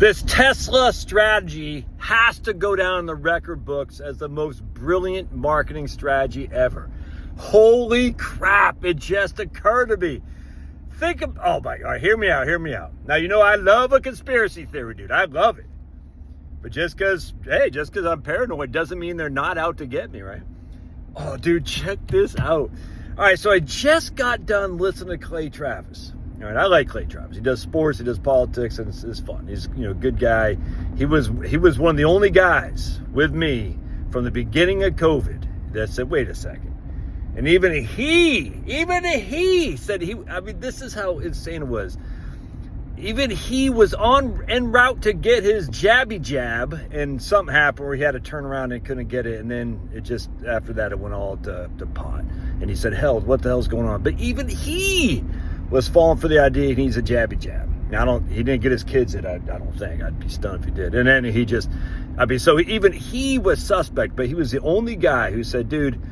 This Tesla strategy has to go down in the record books as the most brilliant marketing strategy ever. Holy crap, it just occurred to me. Oh my God, hear me out. Now, you know I love a conspiracy theory, dude. I love it. But just because I'm paranoid doesn't mean they're not out to get me, right? Oh, dude, check this out. All right, so I just got done listening to Klay Travis. All right, I like Klay Travis. He does sports, he does politics, and it's fun. He's a good guy. He was one of the only guys with me from the beginning of COVID that said, wait a second. And even he said this is how insane it was. Even he was en route to get his jabby jab, and something happened where he had to turn around and couldn't get it, and then after that it went all to pot. And he said, hell, what the hell's going on? But even he was falling for the idea he needs a jabby jab. Now, he didn't get his kids it, I don't think. I'd be stunned if he did. And then so even he was suspect, but he was the only guy who said, dude,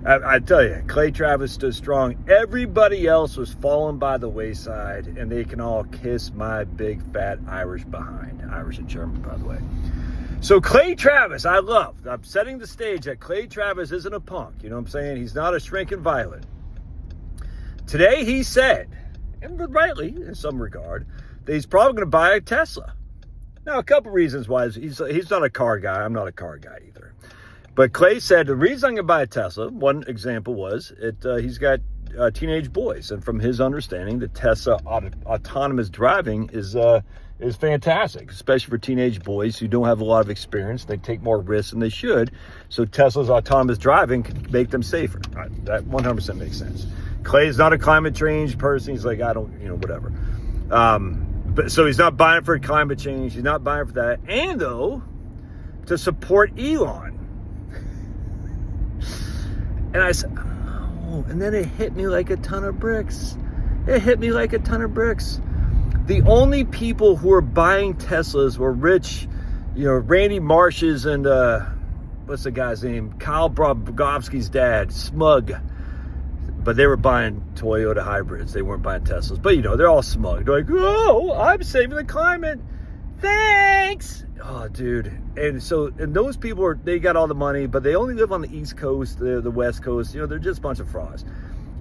I tell you, Klay Travis stood strong. Everybody else was falling by the wayside, and they can all kiss my big fat Irish behind. Irish and German, by the way. So Klay Travis, I'm setting the stage that Klay Travis isn't a punk. You know what I'm saying? He's not a shrinking violet. Today he said, and rightly in some regard, that he's probably going to buy a Tesla. Now, a couple reasons why. He's not a car guy. I'm not a car guy either. But Klay said, the reason I'm going to buy a Tesla, one example was, he's got teenage boys. And from his understanding, the Tesla autonomous driving is fantastic, especially for teenage boys who don't have a lot of experience. They take more risks than they should. So Tesla's autonomous driving can make them safer. Right, that 100% makes sense. Klay is not a climate change person. He's like, I don't, whatever. But so he's not buying for climate change. He's not buying for that. And though, to support Elon. And I said, oh, and then it hit me like a ton of bricks. The only people who were buying Teslas were rich, Randy Marsh's and, what's the guy's name? Kyle Bogowski's dad, Smug. But they were buying Toyota hybrids. They weren't buying Teslas. But, they're all smug. They're like, oh, I'm saving the climate. Thanks. Oh, dude. And those people, they got all the money, but they only live on the East Coast, the West Coast. They're just a bunch of frauds.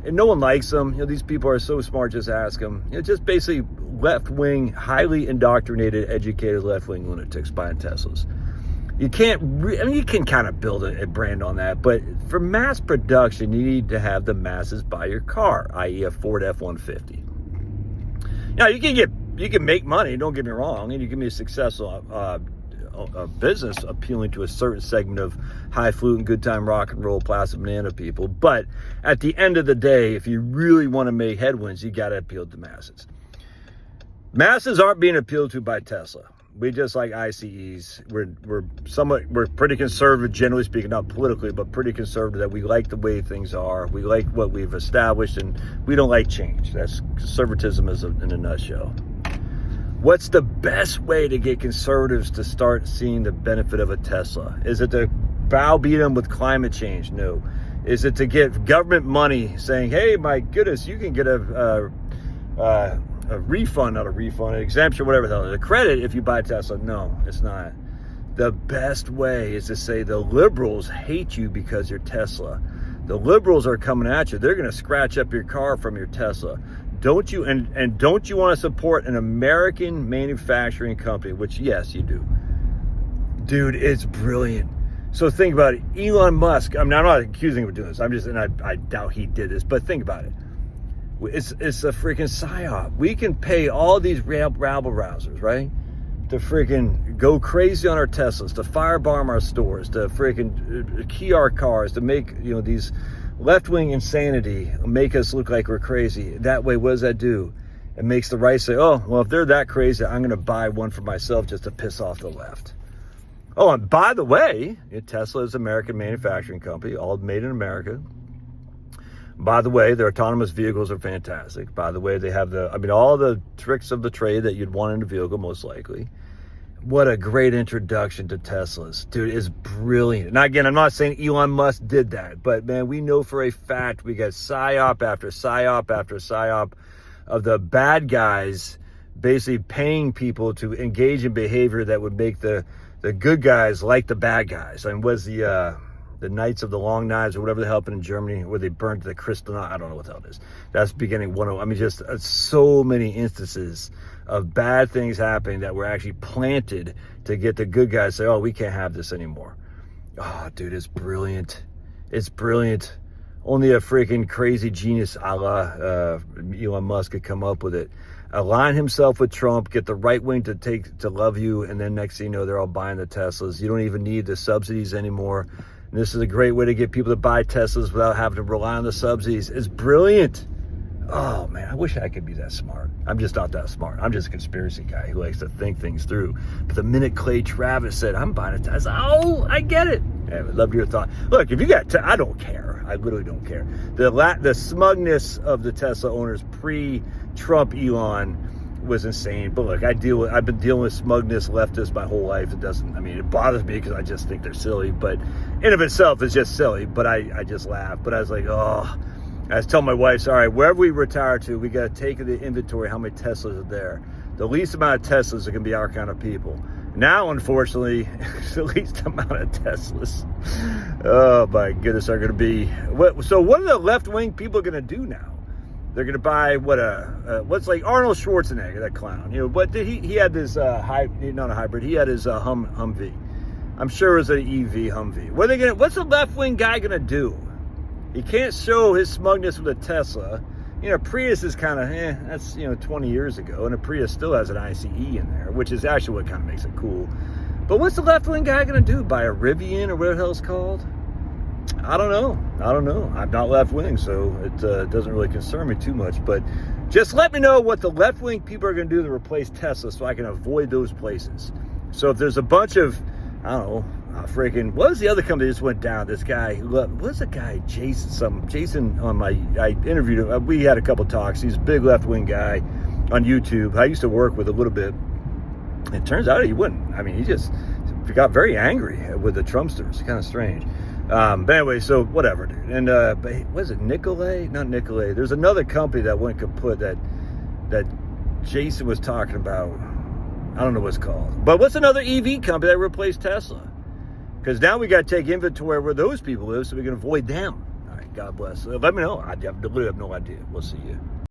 And no one likes them. These people are so smart, just ask them. Just basically left-wing, highly indoctrinated, educated left-wing lunatics buying Teslas. You can't, you can kind of build a brand on that, but for mass production, you need to have the masses buy your car, i.e. a Ford F-150. Now, you can make money, don't get me wrong, and you can be a successful business appealing to a certain segment of high-fluting, good-time rock and roll, plastic banana people, but at the end of the day, if you really want to make headwinds, you got to appeal to the masses. Masses aren't being appealed to by Tesla. We just like ICEs. We're pretty conservative, generally speaking, not politically, but pretty conservative, that we like the way things are. We like what we've established, and we don't like change. That's conservatism in a nutshell. What's the best way to get conservatives to start seeing the benefit of a Tesla? Is it to browbeat them with climate change? No. Is it to get government money saying, hey, my goodness, you can get a refund, not a refund, an exemption, whatever the hell, a credit if you buy a Tesla? No, it's not. The best way is to say the liberals hate you because you're Tesla. The liberals are coming at you. They're going to scratch up your car from your Tesla. Don't you don't you want to support an American manufacturing company? Which, yes, you do. Dude, it's brilliant. So think about it. Elon Musk, I'm not accusing him of doing this. I doubt he did this, but think about it. It's a freaking psyop. We can pay all these rabble-rousers, right, to freaking go crazy on our Teslas, to firebomb our stores, to freaking key our cars, to make these left-wing insanity make us look like we're crazy. That way, what does that do? It makes the right say, oh, well, if they're that crazy, I'm going to buy one for myself just to piss off the left. Oh, and by the way, Tesla is an American manufacturing company, all made in America. By the way, their autonomous vehicles are fantastic. By the way, they have all the tricks of the trade that you'd want in a vehicle, most likely. What a great introduction to Teslas. Dude, it's brilliant. And again, I'm not saying Elon Musk did that, but man, we know for a fact we got psyop after psyop after psyop of the bad guys basically paying people to engage in behavior that would make the good guys like the bad guys. I mean, was the Knights of the Long Knives or whatever the hell happened in Germany where they burnt the crystal, I don't know what the hell it is. That's beginning I mean, just so many instances of bad things happening that were actually planted to get the good guys to say, oh, we can't have this anymore. Oh, dude, it's brilliant. It's brilliant. Only a freaking crazy genius a la Elon Musk could come up with it. Align himself with Trump, get the right wing to love you, and then next thing you know, they're all buying the Teslas. You don't even need the subsidies anymore. And this is a great way to get people to buy Teslas without having to rely on the subsidies. It's brilliant. Oh, man, I wish I could be that smart. I'm just not that smart. I'm just a conspiracy guy who likes to think things through. But the minute Klay Travis said, I'm buying a Tesla, oh, I get it. Yeah, I'd love your thought. Look, if you got, I don't care. I literally don't care. The smugness of the Tesla owners pre-Trump Elon was insane. But look, I've been dealing with smugness leftists my whole life. It bothers me because I just think they're silly. But in of itself, it's just silly. But I just laugh. But I was like, oh. I was telling my wife, all right, wherever we retire to, we got to take the inventory, how many Teslas are there. The least amount of Teslas are going to be our kind of people. Now, unfortunately, the least amount of Teslas, oh my goodness, are going to be. So what are the left-wing people going to do now? They're going to buy what's like Arnold Schwarzenegger, that clown. You know, what did he had this not a hybrid, he had his Humvee. I'm sure it was an EV Humvee. What's the left-wing guy going to do? He can't show his smugness with a Tesla. You know, Prius is kind of, that's, 20 years ago. And a Prius still has an ICE in there, which is actually what kind of makes it cool. But what's the left-wing guy going to do? Buy a Rivian or whatever the hell it's called? I don't know. I'm not left-wing, so it doesn't really concern me too much. But just let me know what the left-wing people are going to do to replace Tesla so I can avoid those places. So if there's a bunch of, I don't know, what was the other company that just went down? This guy, what's the guy, Jason I interviewed him. We had a couple talks. He's a big left-wing guy on YouTube. I used to work with a little bit. It turns out he wouldn't. I mean, he got very angry with the Trumpsters. Kind of strange. But anyway, so whatever, dude. And, but was it Nicolay? Not Nicolay. There's another company that went kaput that Jason was talking about. I don't know what it's called. But what's another EV company that replaced Tesla? Because now we got to take inventory where those people live so we can avoid them. All right, God bless. Let me know. I literally have no idea. We'll see you.